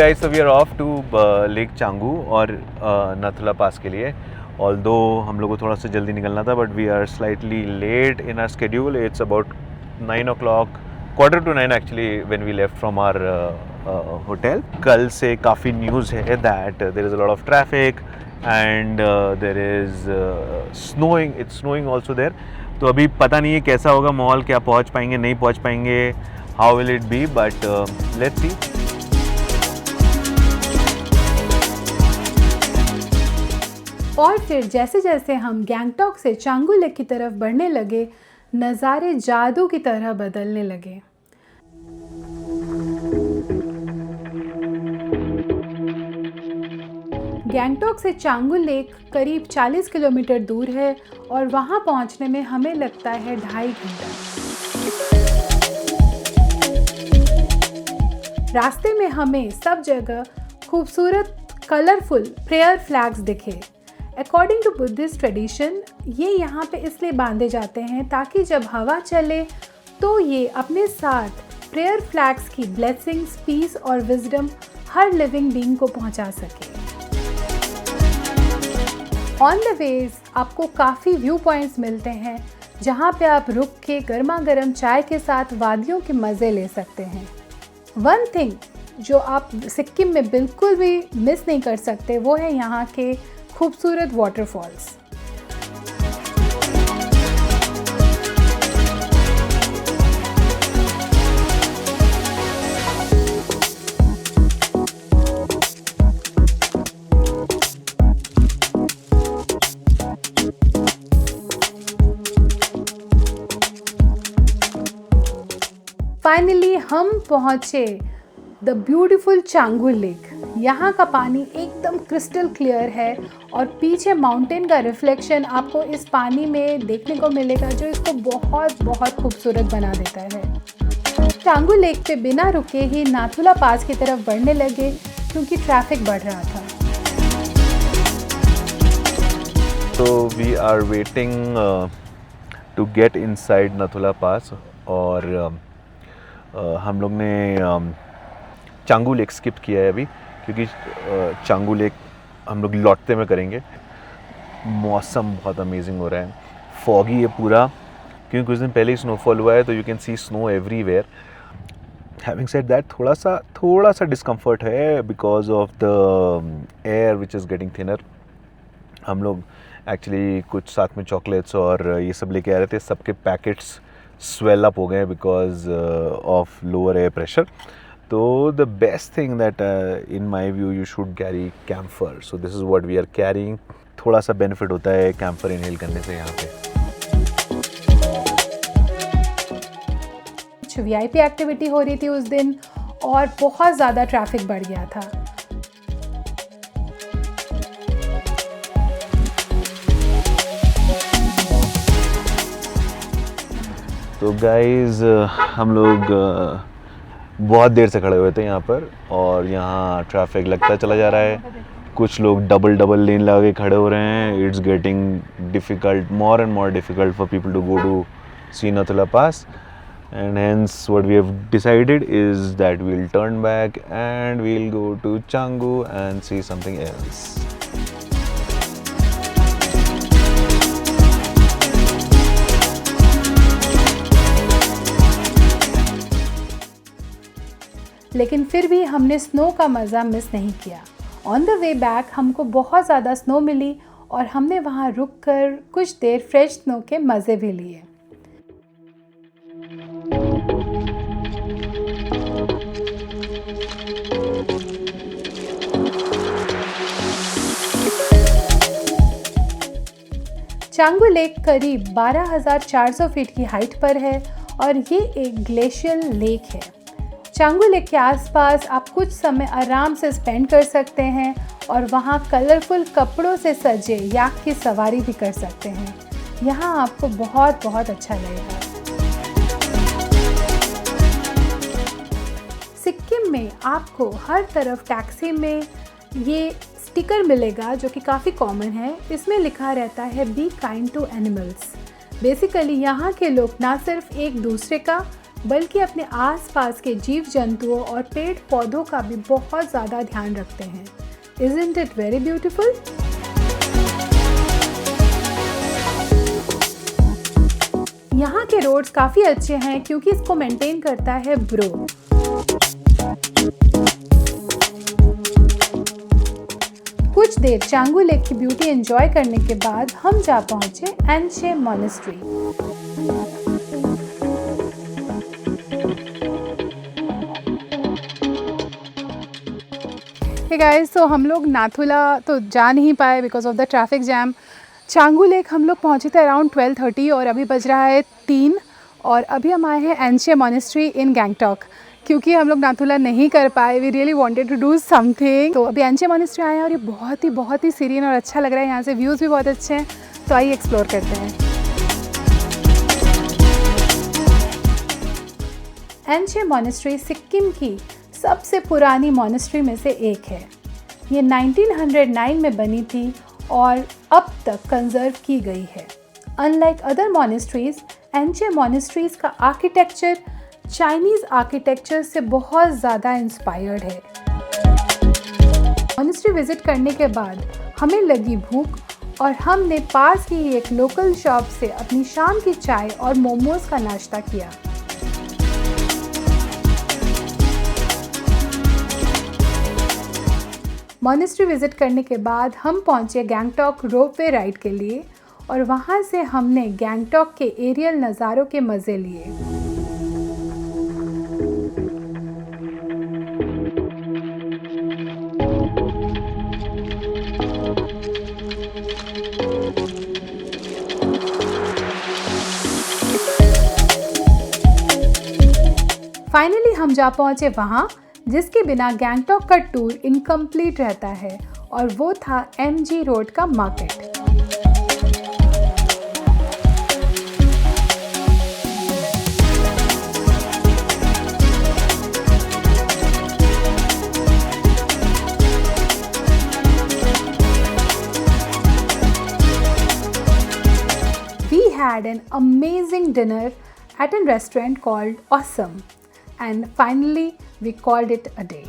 guys, so we are off to Lake Canggu और नाथुला पास के लिए. Although हम लोग को थोड़ा सा जल्दी निकलना था, but we are slightly late in our schedule. It's about 9 o'clock, quarter to 9 actually when we left from our hotel. कल से काफ़ी न्यूज़ है that there is a lot of traffic and there is snowing. It's snowing also there. तो अभी पता नहीं है कैसा होगा माहौल, क्या पहुंच पाएंगे नहीं पहुंच पाएंगे, how will it be, but let's see. और फिर जैसे जैसे हम गैंगटॉक से चांगू लेक की तरफ बढ़ने लगे, नज़ारे जादू की तरह बदलने लगे. गैंगटॉक से चांगू लेक करीब 40 किलोमीटर दूर है और वहाँ पहुँचने में हमें लगता है 2.5 घंटा. रास्ते में हमें सब जगह खूबसूरत कलरफुल प्रेयर फ्लैग्स दिखे. अकॉर्डिंग टू बुद्धिस्ट ट्रेडिशन ये यहाँ पे इसलिए बांधे जाते हैं ताकि जब हवा चले तो ये अपने साथ प्रेयर फ्लैग्स की ब्लेसिंग्स, पीस और विजडम हर लिविंग बीइंग को पहुँचा सके. ऑन द वेज आपको काफ़ी व्यू पॉइंट्स मिलते हैं जहाँ पे आप रुक के गर्मा गर्म चाय के साथ वादियों के मज़े ले सकते हैं. वन थिंग जो आप सिक्किम में बिल्कुल भी मिस नहीं कर सकते वो है यहाँ के खूबसूरत वाटरफॉल्स. फाइनली हम पहुँचे द ब्यूटीफुल चांगू लेक. यहाँ का पानी एकदम क्रिस्टल क्लियर है और पीछे माउंटेन का रिफ्लेक्शन आपको इस पानी में देखने को मिलेगा जो इसको बहुत बहुत खूबसूरत बना देता है. चांगू लेक पे बिना रुके ही नाथुला पास की तरफ बढ़ने लगे क्योंकि ट्रैफिक बढ़ रहा था. तो we are waiting to get inside Nathula pass और हम लोग ने चांगू लेक स्किप किया है अभी क्योंकि चांगू लेक हम लोग लौटते में करेंगे. मौसम बहुत अमेजिंग हो रहा है, फॉगी है पूरा क्योंकि कुछ दिन पहले ही स्नोफॉल हुआ है तो you can see snow everywhere. Having said that थोड़ा सा डिस्कम्फर्ट है because of the air which is getting thinner. हम लोग एक्चुअली कुछ साथ में चॉकलेट्स और ये सब लेके आ रहे थे, सबके पैकेट्स स्वेल अप हो गए because of lower air pressure. So the best thing that in my view you should carry camphor. So this is what we are carrying. थोड़ा सा benefit होता है camphor inhale करने से यहाँ पे. कुछ VIP एक्टिविटी हो रही थी उस दिन और बहुत ज़्यादा ट्रैफिक बढ़ गया था. तो guys हम लोग बहुत देर से खड़े हुए थे यहाँ पर और यहाँ ट्रैफिक लगता चला जा रहा है. कुछ लोग डबल लेन लगा के खड़े हो रहे हैं. It's getting difficult, more and more difficult for people to go to see Nathula pass and hence what we have decided is that we will turn back and we will go to Changu and see something else. लेकिन फिर भी हमने snow का मज़ा miss नहीं किया. On the way back हमको बहुत ज़्यादा स्नो मिली और हमने वहाँ रुककर कुछ देर फ्रेश स्नो के मज़े भी लिए. चांगू लेक करीब 12,400 फीट की हाइट पर है और ये एक ग्लेशियल लेक है. चांगू लेक के आसपास आप कुछ समय आराम से स्पेंड कर सकते हैं और वहाँ कलरफुल कपड़ों से सजे याक की सवारी भी कर सकते हैं. यहाँ आपको बहुत बहुत अच्छा लगेगा. सिक्किम में आपको हर तरफ टैक्सी में ये स्टिकर मिलेगा जो कि काफ़ी कॉमन है. इसमें लिखा रहता है be kind to animals. Basically यहाँ के लोग ना सिर्फ एक दूसरे का बल्कि अपने आसपास के जीव जंतुओं और पेड़ पौधों का भी बहुत ज़्यादा ध्यान रखते हैं। Isn't it very beautiful? यहाँ के रोड्स काफ़ी अच्छे हैं क्योंकि इसको मेंटेन करता है ब्रो। कुछ देर चांगू लेक की ब्यूटी एंजॉय करने के बाद हम जा पहुंचे एनशे मॉनेस्ट्री। हे गाइस, तो हम लोग नाथुला तो जा नहीं पाए because of the traffic jam. Changu lake हम लोग पहुंचे थे अराउंड 12:30 और अभी बज रहा है 3 और अभी हम आए हैं एनशे मॉनेस्ट्री इन गैंगटॉक। क्योंकि हम लोग नाथुला नहीं कर पाए, we really wanted to do something, तो अभी एनशे मॉनेस्ट्री आए हैं और ये बहुत ही सीरीन और अच्छा लग रहा है। यहाँ से व्यूज़ भी बहुत अच्छे हैं, तो आइए एक्सप्लोर करते हैं। एनशे मॉनेस्ट्री सिक्किम की सबसे पुरानी मॉनेस्ट्री में से एक है। ये 1909 में बनी थी और अब तक कंजर्व की गई है। अनलाइक अदर मॉनेस्ट्रीज, एनशे मॉनेस्ट्रीज का आर्किटेक्चर चाइनीज़ आर्किटेक्चर से बहुत ज़्यादा इंस्पायर्ड है। मॉनेस्ट्री विजिट करने के बाद हमें लगी भूख और हमने पास ही एक लोकल शॉप से अपनी शाम की चाय और मोमोज का नाश्ता किया। मॉनेस्ट्री विजिट करने के बाद हम पहुंचे गैंगटॉक रोपवे राइड के लिए और वहां से हमने गैंगटॉक के एरियल नज़ारों के मज़े लिए। फाइनली हम जा पहुंचे वहां जिसके बिना गैंगटॉक का टूर इनकम्प्लीट रहता है और वो था एमजी रोड का market. We had an amazing dinner at a restaurant called Awesome. And finally, we called it a day.